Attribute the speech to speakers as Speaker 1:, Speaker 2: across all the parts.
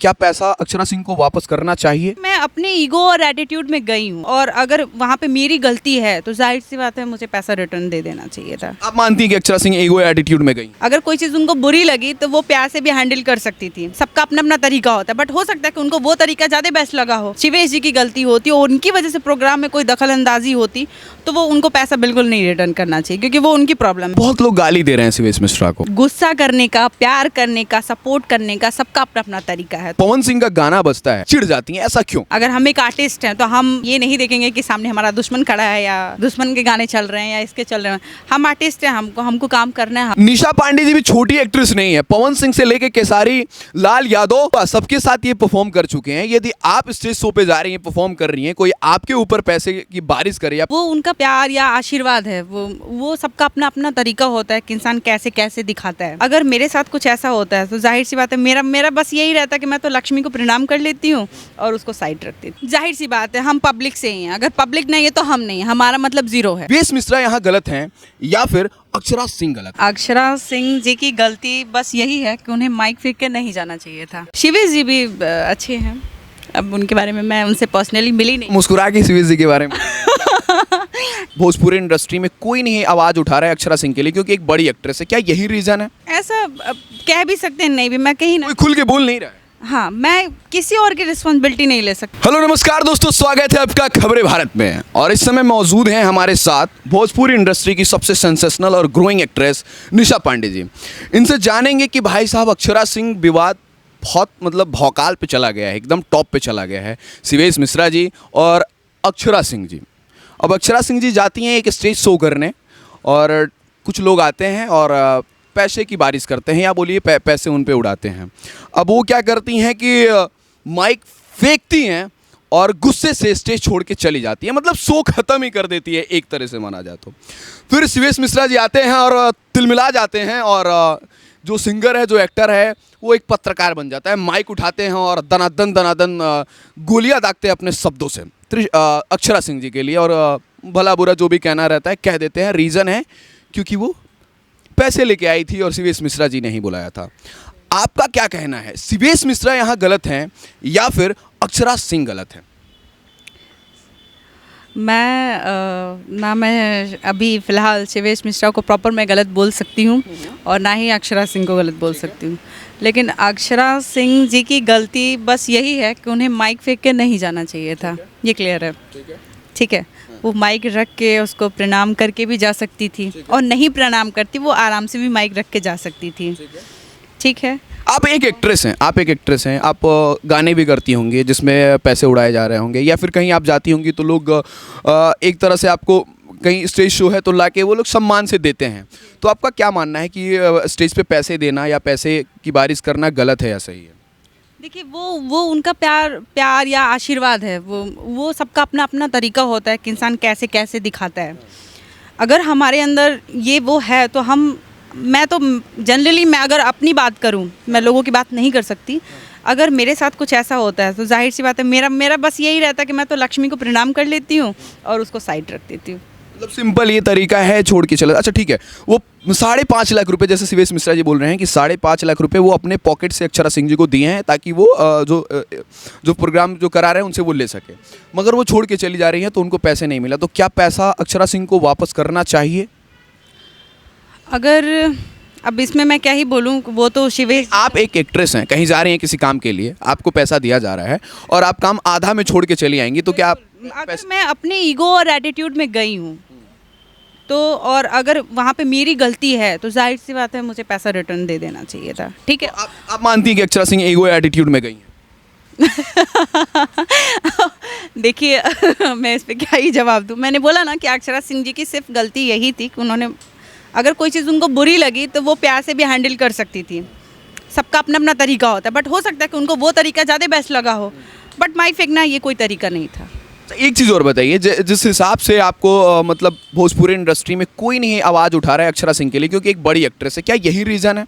Speaker 1: क्या पैसा अक्षरा सिंह को वापस करना चाहिए?
Speaker 2: मैं अपने ईगो और एटीट्यूड में गई हूँ और अगर वहाँ पे मेरी गलती है तो जाहिर सी बात है मुझे पैसा रिटर्न दे देना चाहिए था।
Speaker 1: आप मानती हैं कि अक्षरा सिंह ईगो एटीट्यूड में गई?
Speaker 2: अगर कोई चीज़ उनको बुरी लगी तो वो प्यार से भी हैंडल कर सकती थी। सबका अपना अपना तरीका होता है, बट हो सकता है कि उनको वो तरीका ज़्यादा बेस्ट लगा हो। शिवेश जी की गलती होती और उनकी वजह से प्रोग्राम में कोई दखल अंदाजी होती तो वो उनको पैसा बिल्कुल नहीं रिटर्न करना चाहिए, क्योंकि वो उनकी प्रॉब्लम है।
Speaker 1: बहुत लोग गाली दे रहे हैं शिवेश मिश्रा को।
Speaker 2: गुस्सा करने का, प्यार करने का, सपोर्ट करने का सबका अपना अपना तरीका है।
Speaker 1: पवन सिंह का गाना बजता है चिढ़ जाती हैं, ऐसा क्यों?
Speaker 2: अगर हम एक आर्टिस्ट हैं तो हम ये नहीं देखेंगे कि सामने हमारा दुश्मन खड़ा है या दुश्मन के गाने चल रहे हैं या इसके चल रहे हैं। हम आर्टिस्ट हैं, हमको काम करना है।
Speaker 1: निशा पांडे जी भी छोटी एक्ट्रेस नहीं है। पवन सिंह से लेके केसारी लाल यादव सबके साथ ये परफॉर्म कर चुके हैं। यदि आप स्टेज शो पे जा रही हैं, परफॉर्म कर रही हैं, कोई आपके ऊपर पैसे की बारिश करे,
Speaker 2: वो उनका प्यार या आशीर्वाद है। वो सबका अपना अपना तरीका होता है कि इंसान कैसे कैसे दिखाता है। अगर मेरे साथ कुछ ऐसा होता है तो जाहिर सी बात है मेरा बस यही रहता है कि मैं तो लक्ष्मी को प्रणाम कर लेती हूँ और उसको साइड रखती हूँ। जाहिर सी बात है हम पब्लिक से ही हैं, अगर पब्लिक नहीं है तो हम नहीं, हमारा मतलब जीरो है।
Speaker 1: शिवेश मिश्रा यहाँ गलत हैं या फिर अक्षरा सिंह गलत?
Speaker 2: अक्षरा सिंह जी की गलती बस यही है कि उन्हें माइक फेंक के नहीं जाना चाहिए था। शिवेश जी भी अच्छे हैं, अब उनके बारे में मैं उनसे पर्सनली मिली नहीं।
Speaker 1: मुस्कुरा के शिवेश जी के बारे में भोजपुरी इंडस्ट्री में कोई नहीं आवाज उठा रहा है अक्षरा सिंह के लिए, क्योंकि एक बड़ी एक्ट्रेस है। क्या यही रीजन है?
Speaker 2: ऐसा कह भी सकते हैं, नहीं भी, मैं कहीं ना
Speaker 1: कोई खुल के बोल नहीं रहा है।
Speaker 2: हाँ, मैं किसी और की रिस्पॉन्सिबिलिटी नहीं ले सकती।
Speaker 1: हेलो नमस्कार दोस्तों, स्वागत है आपका खबरें भारत में। और इस समय मौजूद हैं हमारे साथ भोजपुरी इंडस्ट्री की सबसे सेंसेशनल और ग्रोइंग एक्ट्रेस निशा पांडे जी। इनसे जानेंगे कि भाई साहब अक्षरा सिंह विवाद बहुत भौकाल पे चला गया है, एकदम टॉप पे चला गया है। शिवेश मिश्रा जी और अक्षरा सिंह जी। अब अक्षरा सिंह जी जाती हैं एक स्टेज शो करने और कुछ लोग आते हैं और पैसे की बारिश करते हैं, या बोलिए पैसे उन पे उड़ाते हैं। अब वो क्या करती हैं कि माइक फेंकती हैं और गुस्से से स्टेज छोड़ के चली जाती है। मतलब शो ख़त्म ही कर देती है, एक तरह से माना जाए तो। फिर शिवेश मिश्रा जी आते हैं और तिलमिला जाते हैं और जो सिंगर है, जो एक्टर है, वो एक पत्रकार बन जाता है। माइक उठाते हैं और दनादन गोलियां दागते हैं अपने शब्दों से अक्षरा सिंह जी के लिए, और भला बुरा जो भी कहना रहता है कह देते हैं। रीज़न है क्योंकि वो पैसे लेके आई थी और शिवेश मिश्रा जी ने ही बुलाया था। आपका क्या कहना है, शिवेश मिश्रा यहाँ गलत हैं या फिर अक्षरा सिंह गलत हैं?
Speaker 2: मैं अभी फ़िलहाल शिवेश मिश्रा को प्रॉपर मैं गलत बोल सकती हूँ और ना ही अक्षरा सिंह को गलत बोल सकती हूँ। लेकिन अक्षरा सिंह जी की गलती बस यही है कि उन्हें माइक फेंक के नहीं जाना चाहिए था। ये क्लियर है? ठीक है। वो माइक रख के उसको प्रणाम करके भी जा सकती थी, और नहीं प्रणाम करती वो आराम से भी माइक रख के जा सकती थी। ठीक है।
Speaker 1: आप एक एक्ट्रेस हैं, आप गाने भी करती होंगी जिसमें पैसे उड़ाए जा रहे होंगे, या फिर कहीं आप जाती होंगी तो लोग एक तरह से आपको, कहीं स्टेज शो है तो लाके वो लोग सम्मान से देते हैं। तो आपका क्या मानना है कि स्टेज पे पैसे देना या पैसे की बारिश करना गलत है या सही है?
Speaker 2: देखिए, वो उनका प्यार या आशीर्वाद है। वो सबका अपना अपना तरीका होता है कि इंसान कैसे कैसे दिखाता है। अगर हमारे अंदर ये वो है तो मैं तो जनरली, मैं अगर अपनी बात करूं, मैं लोगों की बात नहीं कर सकती। अगर मेरे साथ कुछ ऐसा होता है तो जाहिर सी बात है मेरा बस यही रहता है कि मैं तो लक्ष्मी को प्रणाम कर लेती हूँ और उसको साइड रख देती हूँ।
Speaker 1: मतलब सिंपल ये तरीका है, छोड़ के चले। अच्छा ठीक है, वो 5.5 लाख रुपए, जैसे शिवेश मिश्रा जी बोल रहे हैं कि 5.5 लाख रुपए वो अपने पॉकेट से अक्षरा सिंह जी को दिए हैं ताकि वो जो प्रोग्राम जो करा रहे हैं उनसे वो ले सके, मगर वो छोड़ के चली जा रही हैं तो उनको पैसे नहीं मिला। तो क्या पैसा अक्षरा सिंह को वापस करना चाहिए?
Speaker 2: अगर अब इसमें मैं क्या ही बोलूँ, वो तो शिवेश।
Speaker 1: आप एक एक्ट्रेस हैं, कहीं जा रही हैं किसी काम के लिए, आपको पैसा दिया जा रहा है और आप काम आधा में छोड़ के चली आएंगी, तो क्या आप
Speaker 2: अगर मैं अपने ईगो और एटीट्यूड में गई हूँ तो, और अगर वहाँ पे मेरी गलती है तो जाहिर सी बात है मुझे पैसा रिटर्न दे देना चाहिए था। ठीक है।
Speaker 1: आप मानती हैं कि अक्षरा सिंह ईगो एटीट्यूड में गई हैं?
Speaker 2: देखिए मैं इस पे क्या ही जवाब दूँ। मैंने बोला ना कि अक्षरा सिंह जी की सिर्फ गलती यही थी कि उन्होंने, अगर कोई चीज़ उनको बुरी लगी तो वो प्यार से भी हैंडल कर सकती थी। सबका अपना अपना तरीका होता है, बट हो सकता है कि उनको वो तरीका ज़्यादा बेस्ट लगा हो, बट माइक फेंकना ये कोई तरीका नहीं था।
Speaker 1: एक चीज़ और बताइए, जिस हिसाब से आपको भोजपुरी इंडस्ट्री में कोई नहीं आवाज़ उठा रहा है अक्षरा सिंह के लिए, क्योंकि एक बड़ी एक्ट्रेस है, क्या यही रीज़न है?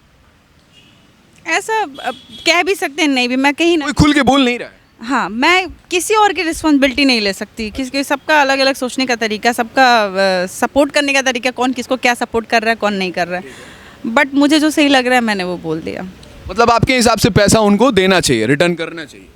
Speaker 2: ऐसा कह भी सकते हैं, नहीं भी, मैं कहीं ना,
Speaker 1: कोई खुल के बोल नहीं रहा है।
Speaker 2: हाँ, मैं किसी और की रिस्पॉन्सिबिलिटी नहीं ले सकती, क्योंकि सबका अलग अलग सोचने का तरीका, सबका सपोर्ट करने का तरीका, कौन किसको क्या सपोर्ट कर रहा है, कौन नहीं कर रहा है। बट मुझे जो सही लग रहा है मैंने वो बोल दिया।
Speaker 1: मतलब आपके हिसाब से पैसा उनको देना चाहिए, रिटर्न करना चाहिए।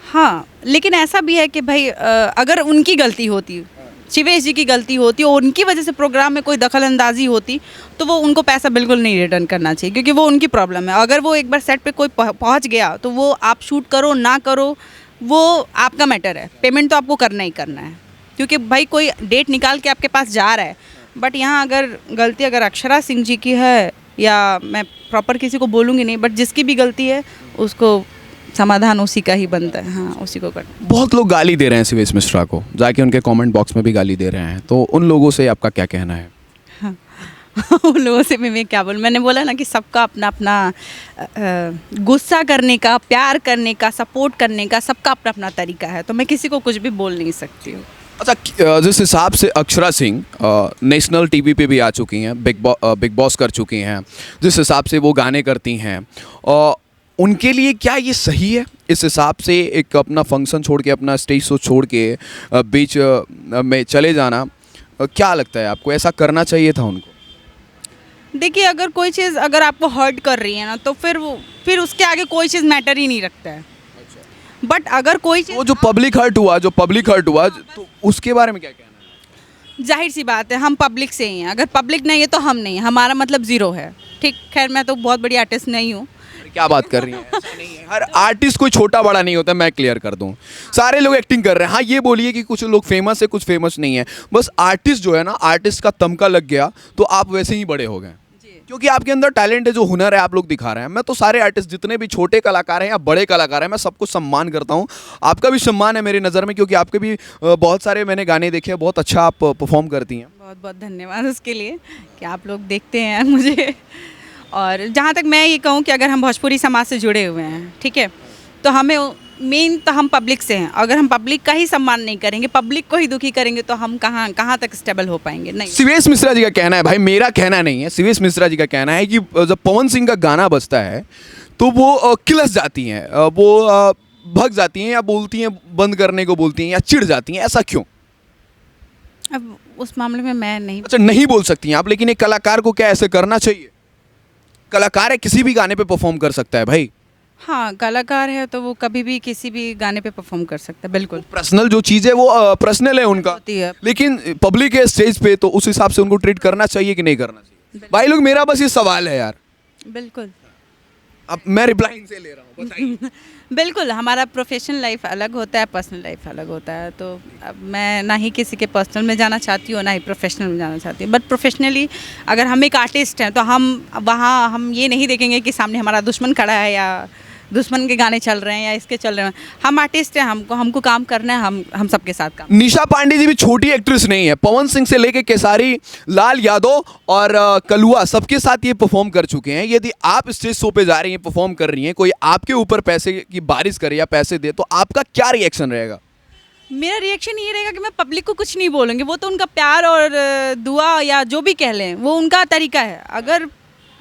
Speaker 2: हाँ, लेकिन ऐसा भी है कि भाई अगर उनकी गलती होती, शिवेश जी की गलती होती और उनकी वजह से प्रोग्राम में कोई दखल अंदाजी होती, तो वो उनको पैसा बिल्कुल नहीं रिटर्न करना चाहिए, क्योंकि वो उनकी प्रॉब्लम है। अगर वो एक बार सेट पे कोई पहुंच गया तो वो आप शूट करो ना करो, वो आपका मैटर है। पेमेंट तो आपको करना ही करना है, क्योंकि भाई कोई डेट निकाल के आपके पास जा रहा है। बट यहाँ अगर गलती अगर अक्षरा सिंह जी की है, या मैं प्रॉपर किसी को बोलूँगी नहीं, बट जिसकी भी गलती है उसको समाधान उसी का ही बनता है। हाँ, उसी को कर।
Speaker 1: बहुत लोग गाली दे रहे हैं शिवेश मिश्रा को, जाके उनके कमेंट बॉक्स में भी गाली दे रहे हैं, तो उन लोगों से आपका क्या कहना है?
Speaker 2: हाँ उन लोगों से भी मैं क्या बोलूँ, मैंने बोला ना कि सबका अपना अपना गुस्सा करने का, प्यार करने का, सपोर्ट करने का सबका अपना अपना तरीका है, तो मैं किसी को कुछ भी बोल नहीं सकती हूँ।
Speaker 1: अच्छा, जिस हिसाब से अक्षरा सिंह नेशनल टीवी पे भी आ चुकी हैं, बिग बॉस कर चुकी हैं, जिस हिसाब से वो गाने करती हैं, उनके लिए क्या ये सही है? इस हिसाब से एक अपना फंक्शन छोड़ के, अपना स्टेज शो छोड़ के बीच में चले जाना, क्या लगता है आपको, ऐसा करना चाहिए था उनको?
Speaker 2: देखिए, अगर कोई चीज़ अगर आपको हर्ट कर रही है ना, तो फिर उसके आगे कोई चीज़ मैटर ही नहीं रखता है। बट अगर कोई चीज़
Speaker 1: वो जो पब्लिक हर्ट हुआ तो उसके बारे में क्या कहना है?
Speaker 2: जाहिर सी बात है, हम पब्लिक से ही हैं। अगर पब्लिक नहीं है तो हम नहीं, हमारा मतलब ज़ीरो है। ठीक, खैर मैं तो बहुत बड़ी आर्टिस्ट नहीं हूँ।
Speaker 1: क्या बात कर रही हैं? ऐसा नहीं है, हर आर्टिस्ट कोई छोटा बड़ा नहीं होता, मैं क्लियर कर दूं, सारे लोग एक्टिंग कर रहे हैं। हाँ, ये बोलिए कि कुछ लोग फेमस है, कुछ फेमस नहीं है, बस आर्टिस्ट जो है ना, आर्टिस्ट का तमका लग गया तो आप वैसे ही बड़े हो गए, क्योंकि आपके अंदर टैलेंट है, जो हुनर है आप लोग दिखा रहे हैं। मैं तो सारे आर्टिस्ट जितने भी छोटे कलाकार हैं या बड़े कलाकार हैं, मैं सबको सम्मान करता हूँ। आपका भी सम्मान है मेरी नज़र में, क्योंकि आपके भी बहुत सारे मैंने गाने देखे हैं, बहुत अच्छा आप परफॉर्म करती हैं।
Speaker 2: बहुत बहुत धन्यवाद उसके लिए कि आप लोग देखते हैं मुझे। और जहाँ तक मैं ये कहूँ कि अगर हम भोजपुरी समाज से जुड़े हुए हैं, ठीक है, तो हमें मेन तो हम पब्लिक से हैं। अगर हम पब्लिक का ही सम्मान नहीं करेंगे, पब्लिक को ही दुखी करेंगे, तो हम कहाँ तक स्टेबल हो पाएंगे? नहीं।
Speaker 1: शिवेश मिश्रा जी का कहना है, भाई मेरा कहना नहीं है, शिवेश मिश्रा जी का कहना है कि जब पवन सिंह का गाना बजता है तो वो किलस जाती हैं, वो भग जाती हैं, या बोलती हैं, बंद करने को बोलती हैं, या चिढ़ जाती हैं। ऐसा क्यों?
Speaker 2: अब उस मामले में मैं नहीं।
Speaker 1: अच्छा, नहीं बोल सकती हैं आप, लेकिन एक कलाकार को क्या ऐसे करना चाहिए? कलाकार है, किसी भी गाने पे परफॉर्म कर सकता है भाई।
Speaker 2: हाँ, कलाकार है तो वो कभी भी किसी भी गाने पे परफॉर्म कर सकता है, बिल्कुल।
Speaker 1: पर्सनल जो चीज़ है वो पर्सनल है उनका,
Speaker 2: होती है।
Speaker 1: लेकिन पब्लिक है स्टेज पे, तो उस हिसाब से उनको ट्रीट करना चाहिए कि नहीं करना चाहिए? भाई लोग, मेरा बस ये सवाल है यार।
Speaker 2: बिल्कुल।
Speaker 1: अब मैं रिप्लाई इनसे ले रहा हूँ, बताइए।
Speaker 2: बिल्कुल, हमारा प्रोफेशनल लाइफ अलग होता है, पर्सनल लाइफ अलग होता है। तो अब मैं ना ही किसी के पर्सनल में जाना चाहती हूँ, ना ही प्रोफेशनल में जाना चाहती हूँ। बट प्रोफेशनली अगर हम एक आर्टिस्ट हैं, तो हम वहाँ हम ये नहीं देखेंगे कि सामने हमारा दुश्मन खड़ा है, या दुश्मन के गाने चल रहे हैं, या इसके चल रहे हैं। हम आर्टिस्ट हैं, हमको काम करना है, हम सबके साथ काम।
Speaker 1: निशा पांडे जी भी छोटी एक्ट्रेस नहीं है, पवन सिंह से लेके केसारी लाल यादव और कलुआ सबके साथ ये परफॉर्म कर चुके हैं। यदि आप स्टेज शो पे जा रही हैं, परफॉर्म कर रही हैं, कोई आपके ऊपर पैसे की बारिश करे या पैसे दे, तो आपका क्या रिएक्शन रहेगा?
Speaker 2: मेरा रिएक्शन ये रहेगा कि मैं पब्लिक को कुछ नहीं बोलूँगी। वो तो उनका प्यार और दुआ या जो भी कह लें, वो उनका तरीका है।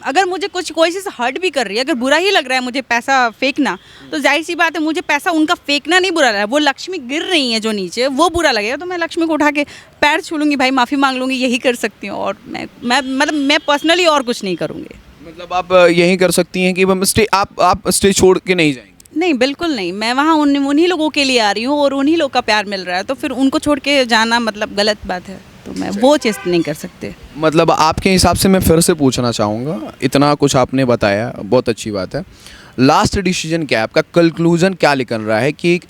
Speaker 2: अगर मुझे कोई चीज़ हर्ट भी कर रही है, अगर बुरा ही लग रहा है मुझे पैसा फेंकना, तो जाहिर सी बात है मुझे पैसा उनका फेंकना नहीं बुरा लग रहा है। वो लक्ष्मी गिर रही है जो नीचे, वो बुरा लगेगा, तो मैं लक्ष्मी को उठा के पैर छू लूँगी, भाई माफ़ी मांग लूँगी, यही कर सकती हूँ। और मैं पर्सनली और कुछ नहीं करूँगी।
Speaker 1: मतलब आप यही कर सकती हैं कि आप स्टेज छोड़ के नहीं जाएंगे?
Speaker 2: नहीं, बिल्कुल नहीं। मैं वहाँ उन्हीं लोगों के लिए आ रही हूँ, और उन्हीं लोग का प्यार मिल रहा है, तो फिर उनको छोड़ के जाना मतलब गलत बात है। तो मैं वो चीज़ नहीं कर सकते।
Speaker 1: मतलब आपके हिसाब से, मैं फिर से पूछना चाहूँगा, इतना कुछ आपने बताया, बहुत अच्छी बात है, लास्ट डिसीजन क्या है आपका? कंक्लूजन क्या निकल रहा है कि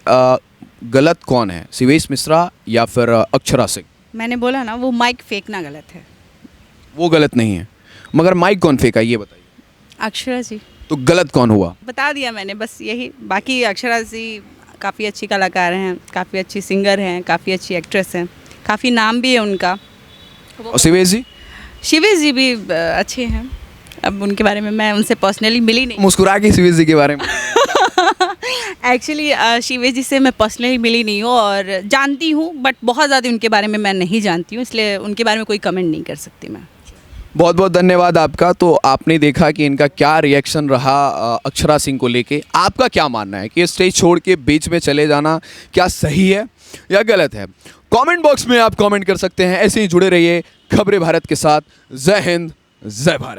Speaker 1: गलत कौन है, शिवेश मिश्रा या फिर अक्षरा सिंह?
Speaker 2: मैंने बोला ना, वो माइक फेंकना गलत है।
Speaker 1: वो गलत नहीं है, मगर माइक कौन फेंका ये बताइए?
Speaker 2: अक्षरा जी।
Speaker 1: तो गलत कौन हुआ?
Speaker 2: बता दिया मैंने, बस यही। बाकी अक्षरा जी काफ़ी अच्छी कलाकार हैं, काफ़ी अच्छी सिंगर हैं, काफ़ी अच्छी एक्ट्रेस हैं, काफ़ी नाम भी है उनका।
Speaker 1: और शिवेश जी?
Speaker 2: शिवेश जी भी अच्छे हैं। अब उनके बारे में मैं उनसे पर्सनली मिली नहीं।
Speaker 1: मुस्कुरा के शिवेश जी के बारे में
Speaker 2: एक्चुअली शिवेश जी से मैं पर्सनली मिली नहीं हूँ, और जानती हूँ, बट बहुत ज़्यादा उनके बारे में मैं नहीं जानती हूँ, इसलिए उनके बारे में कोई कमेंट नहीं कर सकती मैं।
Speaker 1: बहुत बहुत धन्यवाद आपका। तो आपने देखा कि इनका क्या रिएक्शन रहा अक्षरा सिंह को लेके। आपका क्या मानना है कि स्टेज छोड़ के बीच में चले जाना क्या सही है या गलत है? कमेंट बॉक्स में आप कमेंट कर सकते हैं। ऐसे ही जुड़े रहिए खबरें भारत के साथ। जय हिंद, जय भारत।